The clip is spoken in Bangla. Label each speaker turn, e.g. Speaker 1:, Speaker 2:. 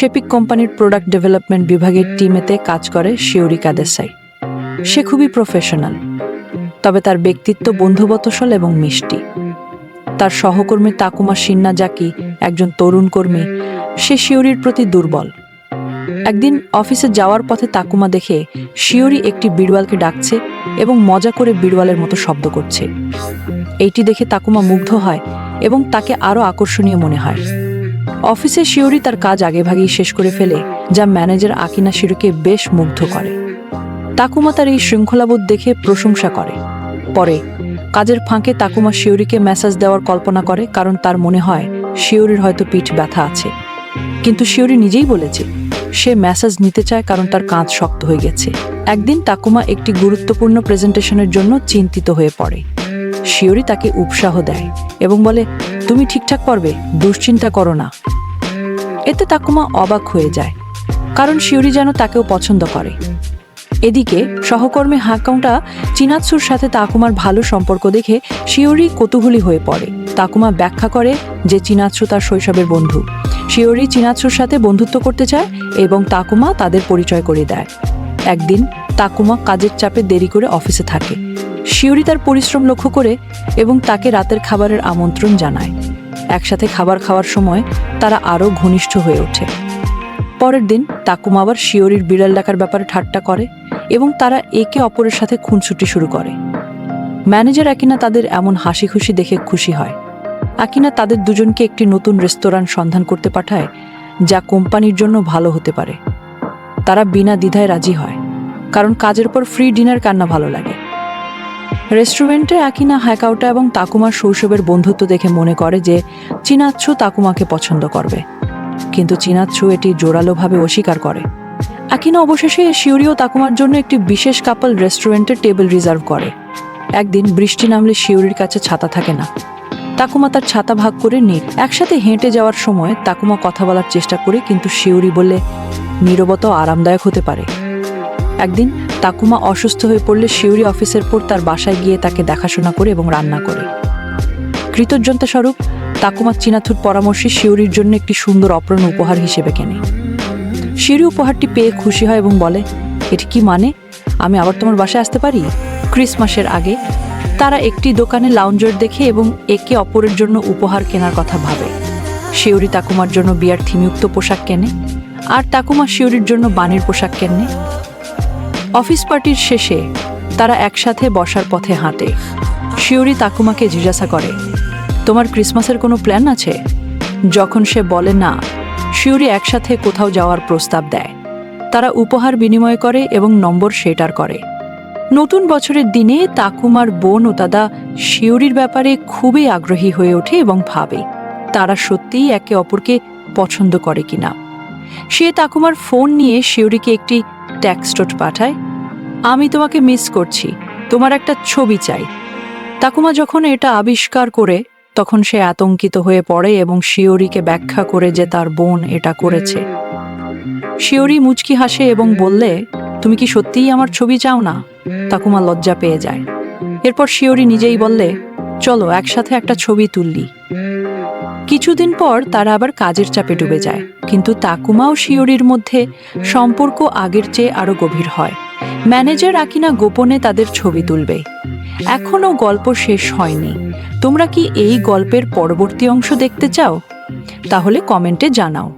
Speaker 1: শেপিক কোম্পানির প্রোডাক্ট ডেভেলপমেন্ট বিভাগের টিমেতে কাজ করে শিওরি কাদেসাই। সে খুবই প্রফেশনাল, তবে তার ব্যক্তিত্ব বন্ধুবৎসল এবং মিষ্টি। তার সহকর্মী তাকুমা শিন্নাজাকি একজন তরুণ কর্মী, সে শিওরির প্রতি দুর্বল। একদিন অফিসে যাওয়ার পথে তাকুমা দেখে শিওরি একটি বিড়ালকে ডাকছে এবং মজা করে বিড়ালের মতো শব্দ করছে। এইটি দেখে তাকুমা মুগ্ধ হয় এবং তাকে আরও আকর্ষণীয় মনে হয়। অফিসে শিওরি তার কাজ আগেভাগেই শেষ করে ফেলে, যা ম্যানেজার আকিনা শিরোকে বেশ মুগ্ধ করে। তাকুমা তার এই শৃঙ্খলাবোধ দেখে প্রশংসা করে। পরে কাজের ফাঁকে তাকুমা শিওরিকে মেসেজ দেওয়ার কল্পনা করে, কারণ তার মনে হয় শিওরির হয়তো পিঠ ব্যথা আছে। কিন্তু শিওরি নিজেই বলেছে সে মেসেজ নিতে চায় কারণ তার কাঁধ শক্ত হয়ে গেছে। একদিন তাকুমা একটি গুরুত্বপূর্ণ প্রেজেন্টেশনের জন্য চিন্তিত হয়ে পড়ে। শিওরি তাকে উৎসাহ দেয় এবং বলে, তুমি ঠিকঠাক পারবে, দুশ্চিন্তা করো না। এতে তাকুমা অবাক হয়ে যায়, কারণ শিওরি যেন তাকেও পছন্দ করে। এদিকে সহকর্মী হাকাউটা চিনাৎসুর সাথে তাকুমার ভালো সম্পর্ক দেখে শিওরি কৌতূহলী হয়ে পড়ে। তাকুমা ব্যাখ্যা করে যে চিনাৎসু তার শৈশবের বন্ধু। শিওরি চিনাৎসুর সাথে বন্ধুত্ব করতে চায় এবং তাকুমা তাদের পরিচয় করে দেয়। একদিন তাকুমা কাজের চাপে দেরি করে অফিসে থাকে। শিওরি তার পরিশ্রম লক্ষ্য করে এবং তাকে রাতের খাবারের আমন্ত্রণ জানায়। একসাথে খাবার খাওয়ার সময় তারা আরও ঘনিষ্ঠ হয়ে ওঠে। পরের দিন তাকুমা আবার শিওরির বিড়াল ডাকার ব্যাপারে ঠাট্টা করে এবং তারা একে অপরের সাথে খুনসুটি শুরু করে। ম্যানেজার আকিনা তাদের এমন হাসি খুশি দেখে খুশি হয়। আকিনা তাদের দুজনকে একটি নতুন রেস্তোরাঁ সন্ধান করতে পাঠায়, যা কোম্পানির জন্য ভালো হতে পারে। তারা বিনা দ্বিধায় রাজি হয়, কারণ কাজের পর ফ্রি ডিনার কান্না ভালো লাগে। রেস্টুরেন্টে আকিনা হাকাউটা এবং তাকুমার শৈশবের বন্ধুত্ব দেখে মনে করে যে চিনাৎসু তাকুমাকে পছন্দ করবে, কিন্তু চিনাৎসু এটি জোরালোভাবে অস্বীকার করে। আকিনা অবশেষে শিওরি ও তাকুমার জন্য একটি বিশেষ কাপল রেস্টুরেন্টের টেবিল রিজার্ভ করে। একদিন বৃষ্টি নামলে শিওরির কাছে ছাতা থাকে না। তাকুমা তার ছাতা ভাগ করে নিয়ে একসাথে হেঁটে যাওয়ার সময় তাকুমা কথা বলার চেষ্টা করে, কিন্তু শিওরি বলে নীরবতাও আরামদায়ক হতে পারে। একদিন তাকুমা অসুস্থ হয়ে পড়লে শিওরি অফিসের পর তার বাসায় গিয়ে তাকে দেখাশোনা করে এবং রান্না করে। কৃতজ্ঞতা স্বরূপ তাকুমা চিনাথুর পরামর্শে শিওরির জন্য একটি সুন্দর অপ্রাণ উপহার হিসেবে কেনে। শিওরি উপহারটি পেয়ে খুশি হয় এবং বলে, এটি কি মানে, আমি আবার তোমার বাসায় আসতে পারি? ক্রিসমাসের আগে তারা একটি দোকানে লাউঞ্জার দেখে এবং একে অপরের জন্য উপহার কেনার কথা ভাবে। শিওরি তাকুমার জন্য বিয়ার থিমযুক্ত পোশাক কেনে, আর তাকুমা শিওরির জন্য বানির পোশাক কেনে। অফিস পার্টির শেষে তারা একসাথে বসার পথে হাঁটে। শিওরি তাকুমাকে জিজ্ঞাসা করে, তোমার ক্রিসমাসের কোনো প্ল্যান আছে? যখন সে বলে না, শিওরি একসাথে কোথাও যাওয়ার প্রস্তাব দেয়। তারা উপহার বিনিময় করে এবং নম্বর শেয়ার করে। নতুন বছরের দিনে তাকুমার বোন ও দাদা শিওরির ব্যাপারে খুবই আগ্রহী হয়ে ওঠে এবং ভাবে তারা সত্যিই একে অপরকে পছন্দ করে কিনা। সে তাকুমার ফোন নিয়ে শিওরিকে একটি টেক্সট পাঠায়, আমি তোমাকে মিস করছি, তোমার একটা ছবি চাই। তাকুমা যখন এটা আবিষ্কার করে তখন সে আতঙ্কিত হয়ে পড়ে এবং শিওরিকে ব্যাখ্যা করে যে তার বোন এটা করেছে। শিওরি মুচকি হাসে এবং বললে, তুমি কি সত্যিই আমার ছবি চাও না? তাকুমা লজ্জা পেয়ে যায়। এরপর শিওরি নিজেই বললে, চলো একসাথে একটা ছবি তুললি। কিছুদিন পর তারা আবার কাজের চাপে ডুবে যায়, কিন্তু তাকুমা ও শিওরির মধ্যে সম্পর্ক আগের চেয়ে আরো গভীর হয়। ম্যানেজার আকিনা গোপনে তাদের ছবি তুলবে। এখনো গল্প শেষ হয়নি। তোমরা কি এই গল্পের পরবর্তী অংশ দেখতে চাও? তাহলে কমেন্টে জানাও।